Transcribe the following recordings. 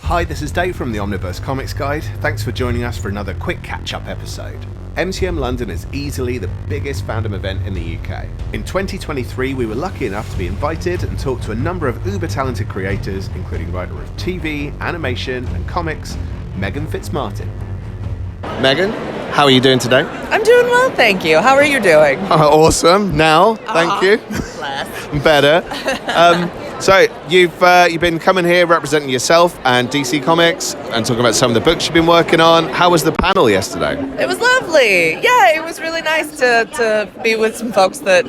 Hi, this is Dave from the Omnibus Comics Guide. Thanks for joining us for another quick catch-up episode. MCM London is easily the biggest fandom event in the UK. In 2023, we were lucky enough to be invited and talk to a number of uber-talented creators, including writer of TV, animation, and comics, Meghan Fitzmartin. Meghan, how are you doing today? I'm doing well, thank you. How are you doing? Awesome. Now, thank you. Better. So you've been coming here representing yourself and DC Comics and talking about some of the books you've been working on. How was the panel yesterday? It was lovely. Yeah, it was really nice to be with some folks that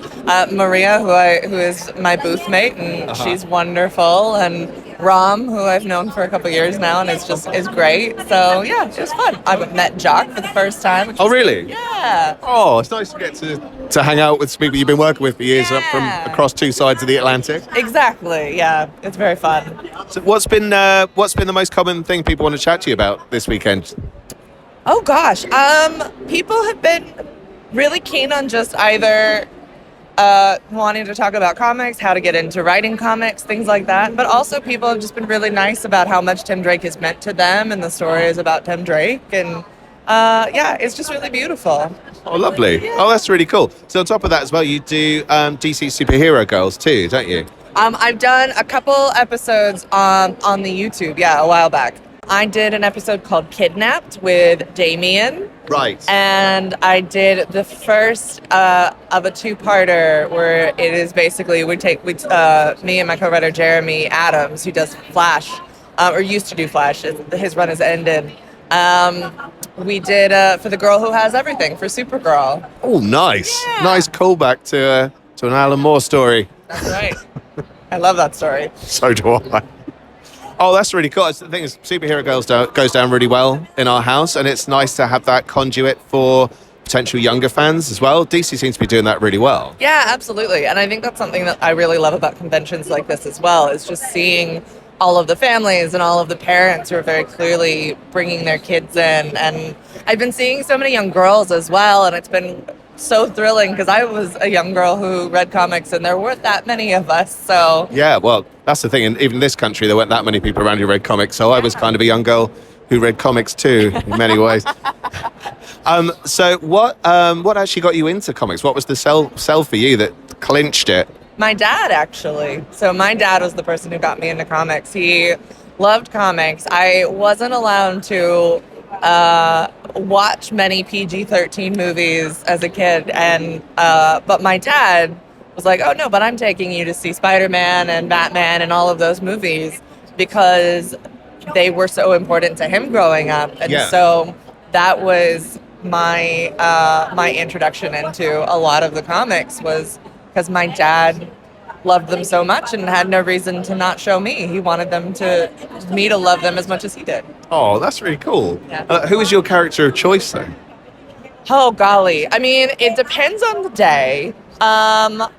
Maria, who is my booth mate, and she's wonderful, and Rom, who I've known for a couple years now, and is great. So yeah, it was fun. I met Jock for the first time. Oh, really? Yeah. Oh, it's nice to get to hang out with people you've been working with for years from across two sides of the Atlantic. Exactly. Yeah, it's very fun. So what's been the most common thing people want to chat to you about this weekend? Oh gosh, people have been really keen on just either wanting to talk about comics, how to get into writing comics, things like that. But also people have just been really nice about how much Tim Drake has meant to them and the stories about Tim Drake. And it's just really beautiful. Oh, lovely. Yeah. Oh, that's really cool. So on top of that as well, you do DC Superhero Girls too, don't you? I've done a couple episodes on the YouTube, a while back. I did an episode called Kidnapped with Damien. Right. And I did the first of a two-parter where it is basically me and my co-writer Jeremy Adams, who does Flash, or used to do Flash. His run has ended. We did for The Girl Who Has Everything for Supergirl. Oh, nice. Yeah. Nice callback to an Alan Moore story. That's right. I love that story. So do I. Oh, that's really cool. The thing is, Superhero Girls goes down really well in our house, and it's nice to have that conduit for potential younger fans as well. DC seems to be doing that really well. Yeah, absolutely. And I think that's something that I really love about conventions like this as well, is just seeing all of the families and all of the parents who are very clearly bringing their kids in. And I've been seeing so many young girls as well, and it's been so thrilling because I was a young girl who read comics and there weren't that many of us. So yeah, well, that's the thing. And even in this country, there weren't that many people around who read comics. So I was kind of a young girl who read comics too, in many ways. So what actually got you into comics? What was the sell for you that clinched it? My dad, actually. So my dad was the person who got me into comics. He loved comics. I wasn't allowed to watch many PG-13 movies as a kid, and but my dad was like, oh no, but I'm taking you to see Spider-Man and Batman and all of those movies because they were so important to him growing up. And so that was my my introduction into a lot of the comics, was because my dad loved them so much and had no reason to not show me. He wanted me to love them as much as he did. Oh, that's really cool. Yeah. Who was your character of choice then? Oh, golly. I mean, it depends on the day. I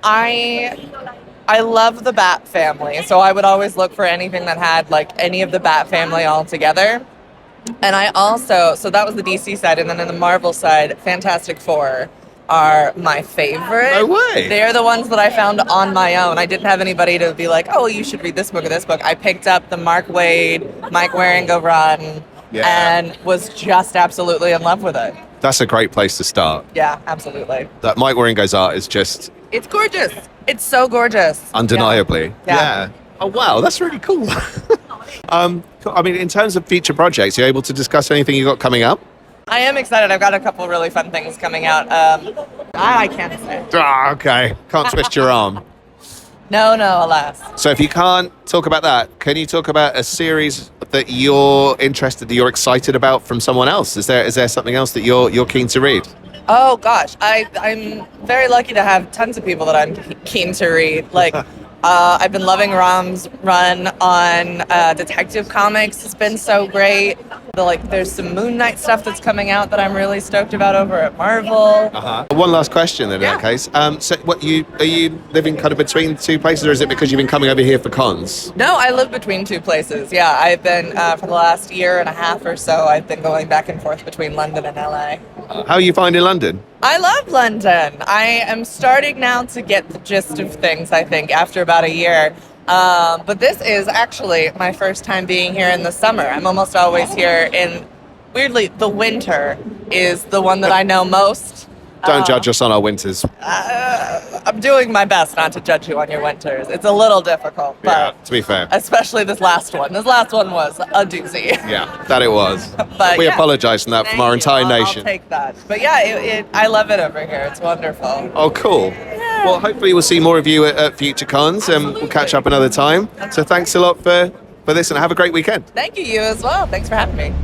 love the Bat family, so I would always look for anything that had like any of the Bat family all together. And I also, so that was the DC side, and then in the Marvel side, Fantastic Four are my favorite. No way. They're the ones that I found on my own. I didn't have anybody to be like, oh, you should read this book or this book. I picked up the Mark Waid, Mike Waringa run, and was just absolutely in love with it. That's a great place to start. Yeah, absolutely. That Mike Waringa's art is just... It's gorgeous. It's so gorgeous. Undeniably. Yeah. Oh, wow. That's really cool. I mean, in terms of future projects, are you able to discuss anything you got coming up? I am excited. I've got a couple really fun things coming out. I can't say. Okay. Can't twist your arm. No, alas. So if you can't talk about that, can you talk about a series that you're interested, that you're excited about from someone else? Is there something else that you're keen to read? Oh gosh, I'm very lucky to have tons of people that I'm keen to read. Like, I've been loving Rom's run on Detective Comics. It's been so great. There's some Moon Knight stuff that's coming out that I'm really stoked about over at Marvel. One last question then, in that case. So are you living kind of between two places, or is it because you've been coming over here for cons? No, I live between two places. Yeah, I've been, for the last year and a half or so, I've been going back and forth between London and LA. How are you finding London? I love London. I am starting now to get the gist of things, I think, after about a year. But this is actually my first time being here in the summer. I'm almost always here in, weirdly, the winter is the one that I know most. Don't judge us on our winters. I'm doing my best not to judge you on your winters. It's a little difficult, Yeah, but to be fair. especially this last one. This last one was a doozy. Yeah, that it was. But We yeah. apologise for that from Thank our you. entire I'll nation. take that. But yeah, I love it over here. It's wonderful. Oh, cool. Well, hopefully we'll see more of you at future cons, and we'll catch up another time. So thanks a lot for this, and have a great weekend. Thank you, you as well. Thanks for having me.